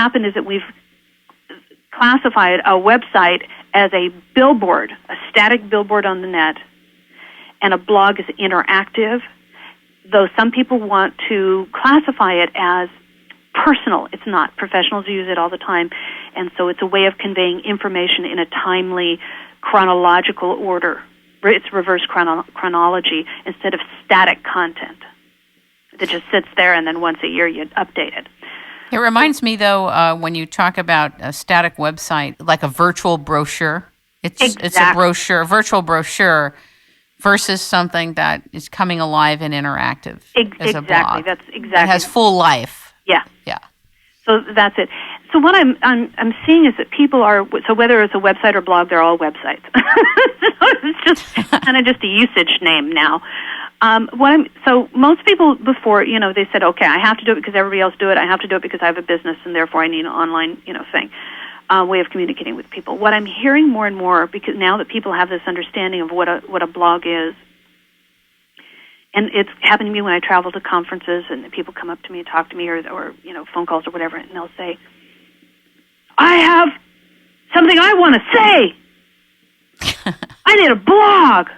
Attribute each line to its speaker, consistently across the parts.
Speaker 1: happened is that we've classified a website as a billboard, a static billboard on the net, and a blog is interactive, though some people want to classify it as personal. It's not. Professionals use it all the time, and so it's a way of conveying information in a timely, chronological order. It's reverse chronology instead of static content that just sits there and then once a year you update it.
Speaker 2: It reminds me, though, when you talk about a static website, like a virtual brochure. It's a brochure, a virtual brochure, versus something that is coming alive and interactive as a blog.
Speaker 1: That's exactly.
Speaker 2: It has full life.
Speaker 1: Yeah.
Speaker 2: Yeah.
Speaker 1: So that's it. So what I'm seeing is that people are, so whether it's a website or blog, they're all websites. So it's just kind of just a usage name now. So most people before, they said, okay, I have to do it because everybody else do it. I have to do it because I have a business and therefore I need an online, thing, way of communicating with people. What I'm hearing more and more, because now that people have this understanding of what a blog is, and it's happened to me when I travel to conferences and people come up to me and talk to me or phone calls or whatever, and they'll say, I have something I want to say. I need a blog.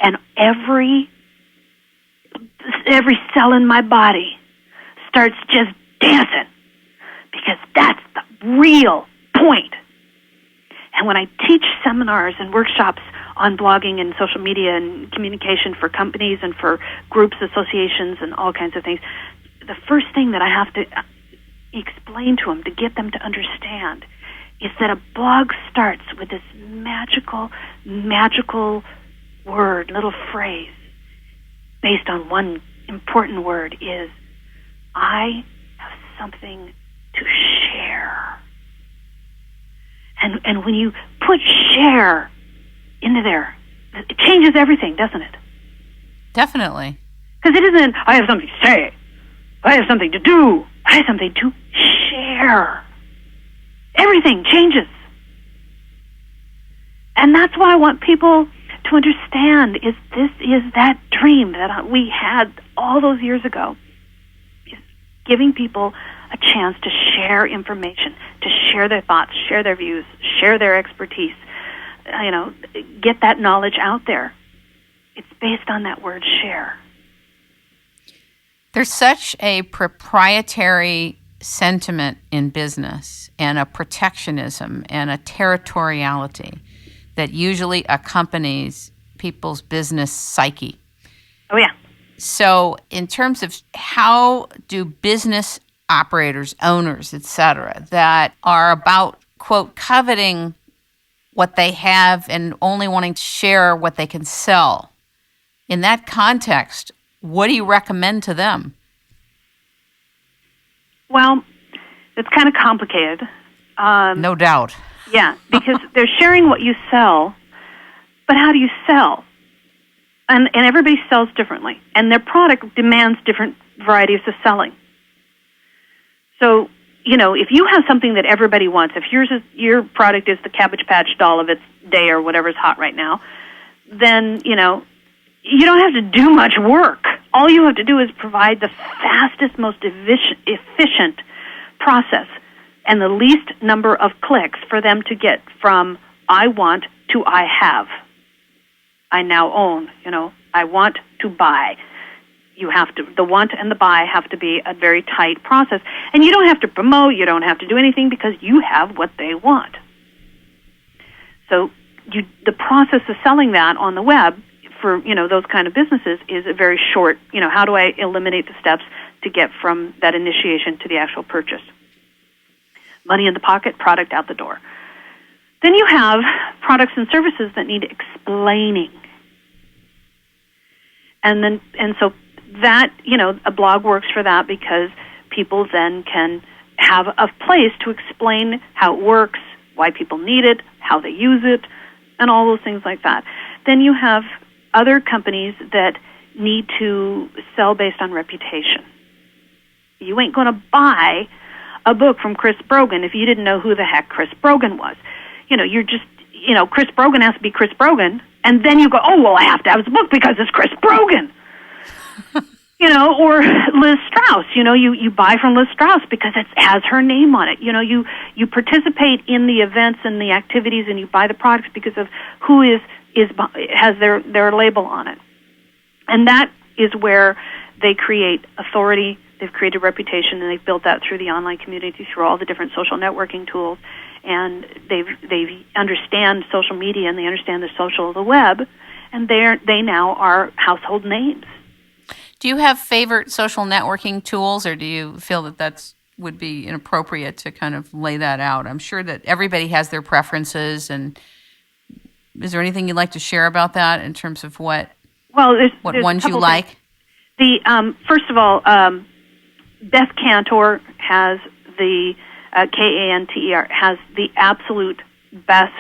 Speaker 1: And every cell in my body starts just dancing because that's the real point. And when I teach seminars and workshops on blogging and social media and communication for companies and for groups, associations, and all kinds of things, the first thing that I have to explain to them to get them to understand is that a blog starts with this magical word, little phrase, based on one important word is, I have something to share. And when you put share into there, it changes everything, doesn't it?
Speaker 2: Definitely.
Speaker 1: Because it isn't, I have something to say, I have something to do, I have something to share. Everything changes. And that's why I want people to understand is this is that dream that we had all those years ago, is giving people a chance to share information, to share their thoughts, share their views, share their expertise, get that knowledge out there. It's based on that word share.
Speaker 2: There's such a proprietary sentiment in business and a protectionism and a territoriality that usually accompanies people's business psyche.
Speaker 1: Oh, yeah.
Speaker 2: So in terms of how do business operators, owners, et cetera, that are about, quote, coveting what they have and only wanting to share what they can sell, in that context, what do you recommend to them? Well,
Speaker 1: it's kind of complicated.
Speaker 2: No doubt.
Speaker 1: Yeah, because they're sharing what you sell, but how do you sell? And everybody sells differently, and their product demands different varieties of selling. So, if you have something that everybody wants, if your product is the Cabbage Patch doll of its day or whatever's hot right now, then, you don't have to do much work. All you have to do is provide the fastest, most efficient process and the least number of clicks for them to get from I want to I have. I now own, I want to buy. The want and the buy have to be a very tight process. And you don't have to promote, you don't have to do anything because you have what they want. So the process of selling that on the web for, those kind of businesses is a very short, how do I eliminate the steps to get from that initiation to the actual purchase? Money in the pocket, product out the door. Then you have products and services that need explaining. And so that, a blog works for that because people then can have a place to explain how it works, why people need it, how they use it, and all those things like that. Then you have other companies that need to sell based on reputation. You ain't going to buy a book from Chris Brogan if you didn't know who the heck Chris Brogan was. You're just, Chris Brogan has to be Chris Brogan, and then you go, oh, well, I have to have his book because it's Chris Brogan. Or Liz Strauss. You buy from Liz Strauss because it has her name on it. You participate in the events and the activities, and you buy the products because of who has their label on it. And that is where they create authority. They've created reputation, and they've built that through the online community, through all the different social networking tools. And they understand social media, and they understand the the web, and they now are household names.
Speaker 2: Do you have favorite social networking tools, or do you feel that would be inappropriate to kind of lay that out? I'm sure that everybody has their preferences, and is there anything you'd like to share about that in terms of what
Speaker 1: there's
Speaker 2: ones you like?
Speaker 1: First of all, Beth Cantor has the Kanter has the absolute best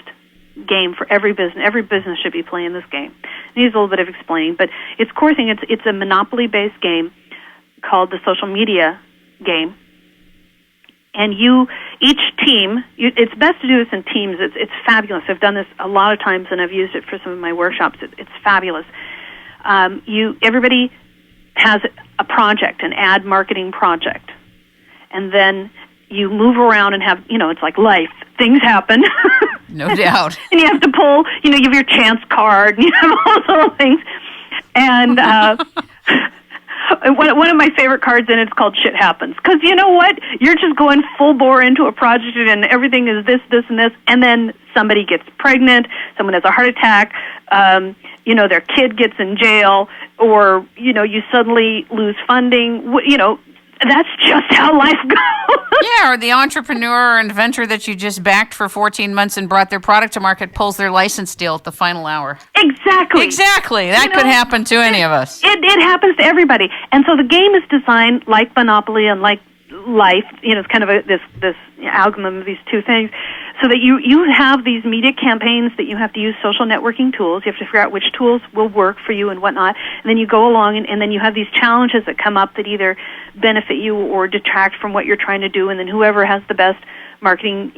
Speaker 1: game for every business. Every business should be playing this game. It needs a little bit of explaining, but it's core thing. It's a monopoly-based game called the social media game. And each team, it's best to do this in teams. It's fabulous. I've done this a lot of times, and I've used it for some of my workshops. It's fabulous. Everybody has a project, an ad marketing project, and then you move around and have, it's like life. Things happen.
Speaker 2: No doubt.
Speaker 1: And you have to pull, you have your chance card, and you have all those little things. And one of my favorite cards in it's called Shit Happens. Because you know what? You're just going full bore into a project, and everything is this, and this, and then somebody gets pregnant, someone has a heart attack, their kid gets in jail, or, you suddenly lose funding, that's just how life goes.
Speaker 2: Yeah, or the entrepreneur or inventor that you just backed for 14 months and brought their product to market pulls their license deal at the final hour.
Speaker 1: Exactly.
Speaker 2: That could happen to any of us.
Speaker 1: It happens to everybody. And so the game is designed like Monopoly and like life. It's kind of this amalgam of these two things. So that you have these media campaigns that you have to use social networking tools. You have to figure out which tools will work for you and whatnot. And then you go along, and then you have these challenges that come up that either benefit you or detract from what you're trying to do. And then whoever has the best marketing,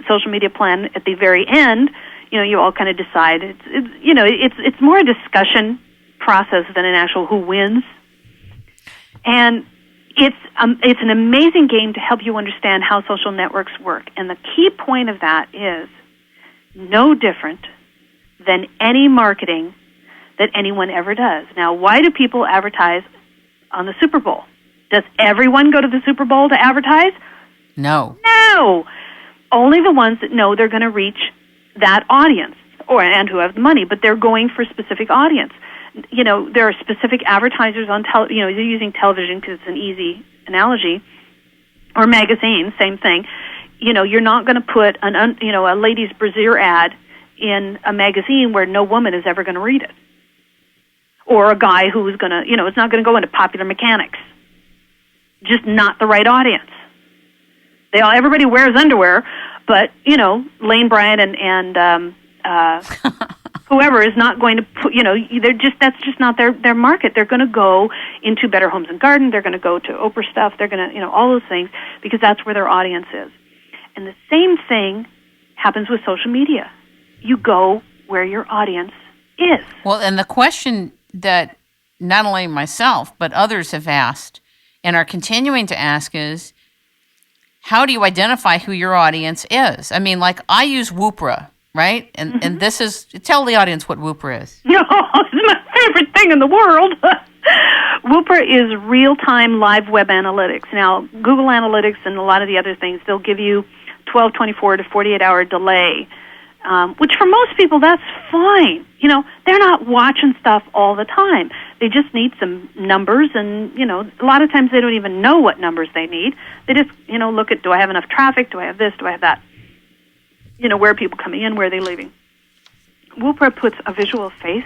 Speaker 1: social media plan at the very end, you all kind of decide. It's more a discussion process than an actual who wins. And it's an amazing game to help you understand how social networks work. And the key point of that is no different than any marketing that anyone ever does. Now, why do people advertise on the Super Bowl? Does everyone go to the Super Bowl to advertise?
Speaker 2: No.
Speaker 1: No. Only the ones that know they're going to reach that audience and who have the money, but they're going for a specific audience. There are specific advertisers on you're using television because it's an easy analogy, or magazines, same thing. You're not going to put a ladies' brassiere ad in a magazine where no woman is ever going to read it, or a guy who's going to, it's not going to go into Popular Mechanics. Just not the right audience. Everybody wears underwear, but Lane Bryant and whoever is not going to put, that's just not their market. They're going to go into Better Homes and Garden. They're going to go to Oprah stuff. They're going to, all those things, because that's where their audience is. And the same thing happens with social media. You go where your audience is.
Speaker 2: Well, and the question that not only myself, but others have asked and are continuing to ask is, how do you identify who your audience is? I mean, like, I use Woopra, right? And this is, tell the audience what Woopra is.
Speaker 1: No, it's my favorite thing in the world. Woopra is real-time live web analytics. Now, Google Analytics and a lot of the other things, they'll give you 12, 24 to 48-hour delay, which for most people, that's fine. They're not watching stuff all the time. They just need some numbers, and, a lot of times they don't even know what numbers they need. They just, look at, do I have enough traffic? Do I have this? Do I have that? Where are people coming in? Where are they leaving? Woopra puts a visual face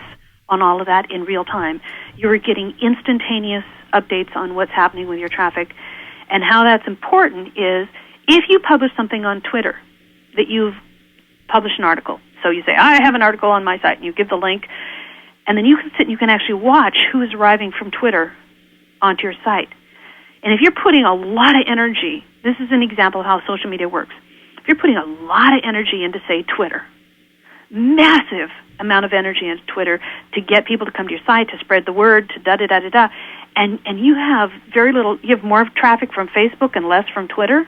Speaker 1: on all of that in real time. You're getting instantaneous updates on what's happening with your traffic. And how that's important is if you publish something on Twitter that you've published an article. So you say, I have an article on my site, and you give the link, and then you can sit and you can actually watch who is arriving from Twitter onto your site. And if you're putting a lot of energy, this is an example of how social media works. If you're putting a lot of energy into, say, Twitter, massive amount of energy into Twitter to get people to come to your site, to spread the word, to da-da-da-da-da, and you have very little, you have more traffic from Facebook and less from Twitter,